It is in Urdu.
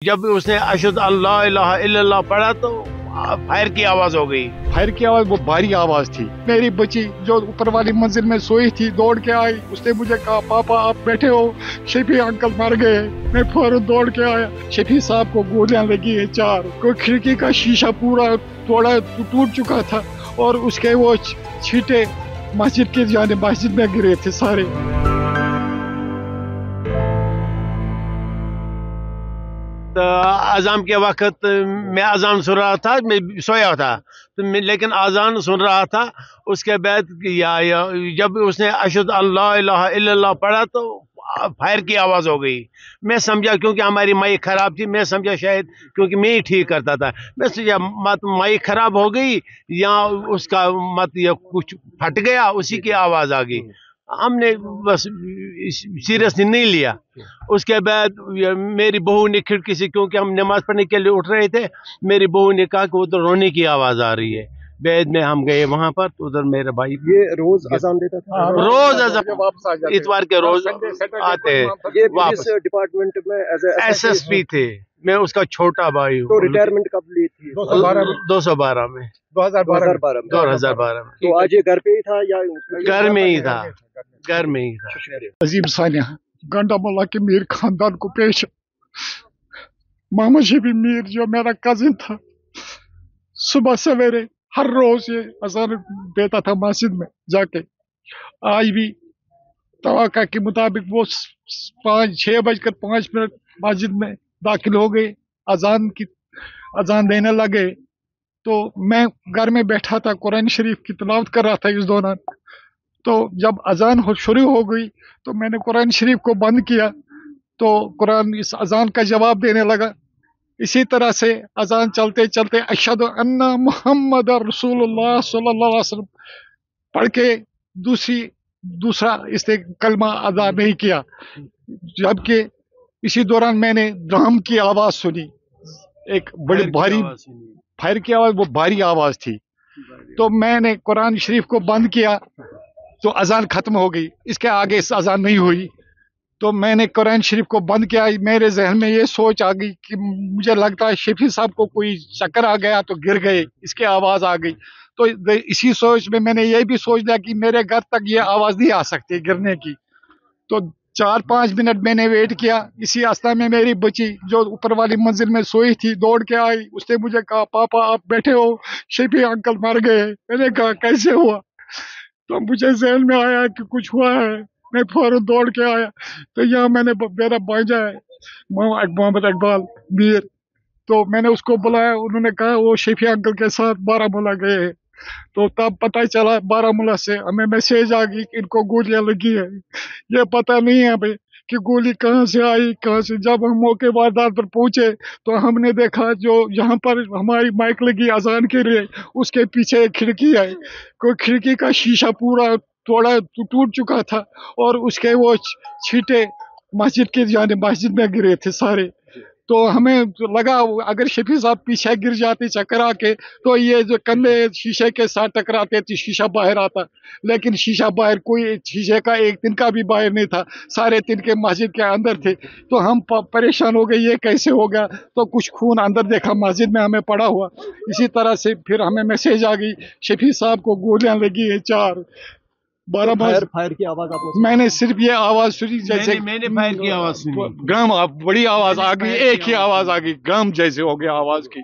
جب اس نے اشہد اللہ الہ الا اللہ پڑھا تو فائر کی آواز ہو گئی. فائر کی آواز وہ بھاری آواز تھی. میری بچی جو اوپر والی منزل میں سوئی تھی دوڑ کے آئی. اس نے مجھے کہا پاپا آپ بیٹھے ہو, شفیع انکل مر گئے. میں فوراً دوڑ کے آیا. شفیع صاحب کو گولیاں لگی ہیں 4. کوئی کھڑکی کا شیشہ پورا توڑا ٹوٹ چکا تھا اور اس کے وہ چھینٹے مسجد کے جانب مسجد میں گرے تھے سارے. اذان کے وقت میں اذان سن رہا تھا, میں سویا تھا لیکن اذان سن رہا تھا. اس کے بعد جب اس نے اشہد اللہ الہ الا اللہ پڑھا تو فائر کی آواز ہو گئی. میں سمجھا کیونکہ ہماری مائک خراب تھی, میں سمجھا شاید کیونکہ میں ہی ٹھیک کرتا تھا, میں سمجھا مت مائک خراب ہو گئی یا اس کا مت یا کچھ پھٹ گیا, اسی کی آواز آ گئی. ہم نے بس سیریس نہیں لیا. اس کے بعد میری بہو نے کھڑکی سے, کیونکہ ہم نماز پڑھنے کے لیے اٹھ رہے تھے, میری بہو نے کہا کہ ادھر رونے کی آواز آ رہی ہے. بعد میں ہم گئے وہاں پر, ادھر میرا بھائی یہ روز اذان دیتا تھا. روز اذان, اتوار کے روز آتے ہیں. یہ پولیس ڈپارٹمنٹ میں ایس ایس پی تھے, میں اس کا چھوٹا بھائی ہوں. تو ریٹائرمنٹ کب لی تھی؟ 2012 میں. 2012 میں. تو آج یہ گھر پہ ہی تھا یا گھر میں ہی تھا؟ گھر میں ہی تھا. عظیم ثانیہ گنڈا ملا کے میر خاندان کو پیش. محمد شفیع میر جو میرا کزن تھا, صبح سویرے ہر روز یہ اذان دیتا تھا مسجد میں جا کے. آج بھی توقع کے مطابق وہ 6:05 مسجد میں داخل ہو گئے, اذان دینے لگے. تو میں گھر میں بیٹھا تھا, قرآن شریف کی تلاوت کر رہا تھا اس دوران. تو جب اذان شروع ہو گئی تو میں نے قرآن شریف کو بند کیا تو قرآن اس اذان کا جواب دینے لگا. اسی طرح سے اذان چلتے چلتے اشہد ان محمد رسول اللہ صلی اللہ علیہ وسلم پڑھ کے دوسرا اس نے کلمہ ادا نہیں کیا. جبکہ اسی دوران میں نے ڈرم کی آواز سنی, ایک بڑی بھاری فائر کی آواز, وہ بھاری آواز تھی. تو میں نے قرآن شریف کو بند کیا تو اذان ختم ہو گئی. اس کے آگے اذان نہیں ہوئی. تو میں نے قرآن شریف کو بند کیا. میرے ذہن میں یہ سوچ آ گئی کہ مجھے لگتا ہے شفیع صاحب کو کوئی چکر آ گیا تو گر گئے, اس کی آواز آ گئی. تو اسی سوچ میں نے یہ بھی سوچ لیا کہ میرے گھر تک یہ آواز نہیں آ سکتی گرنے کی. تو 4-5 منٹ میں نے ویٹ کیا. اسی اثنا میں میری بچی جو اوپر والی منزل میں سوئی تھی دوڑ کے آئی. اس نے مجھے کہا پاپا آپ بیٹھے ہو, شفیع انکل مر گئے. میں نے کہا کیسے ہوا؟ تو مجھے ذہن میں آیا کہ کچھ ہوا ہے. میں فوراً دوڑ کے آیا تو یہاں میں نے میرا بھانجا ہے محمد اقبال میر, تو میں نے اس کو بلایا. انہوں نے کہا وہ شفیع انکل کے ساتھ بارہمولہ گئے ہیں. تو تب پتہ چلا بارہمولہ سے ہمیں میسیج آ گئی کہ ان کو گولیاں لگی ہیں. یہ پتہ نہیں ہے بھائی کہ گولی کہاں سے آئی کہاں سے. جب ہم موقع واردات پر پہنچے تو ہم نے دیکھا جو یہاں پر ہماری مائک لگی اذان کے لیے, اس کے پیچھے ایک کھڑکی ہے. کوئی کھڑکی کا شیشہ پورا توڑا ٹوٹ چکا تھا اور اس کے وہ چھینٹے مسجد کے جانب مسجد میں گرے تھے سارے. تو ہمیں لگا اگر شفیع صاحب پیچھے گر جاتے چکر آ کے تو یہ جو کندھے شیشے کے ساتھ ٹکراتے تھے شیشہ باہر آتا. لیکن شیشہ باہر, کوئی شیشے کا ایک تن کا بھی باہر نہیں تھا, سارے تن کے مسجد کے اندر تھے. تو ہم پریشان ہو گئے یہ کیسے ہو گیا. تو کچھ خون اندر دیکھا مسجد میں ہمیں پڑا ہوا. اسی طرح سے پھر ہمیں میسیج آ گئی شفیع صاحب کو گولیاں لگی ہیں 4. فائر کی آواز میں نے صرف یہ آواز سنی جیسے میں نے فائر کی آواز سنی. گام بڑی آواز آ گئی, ایک ہی آواز آ گئی, گام جیسے ہو گیا آواز کی.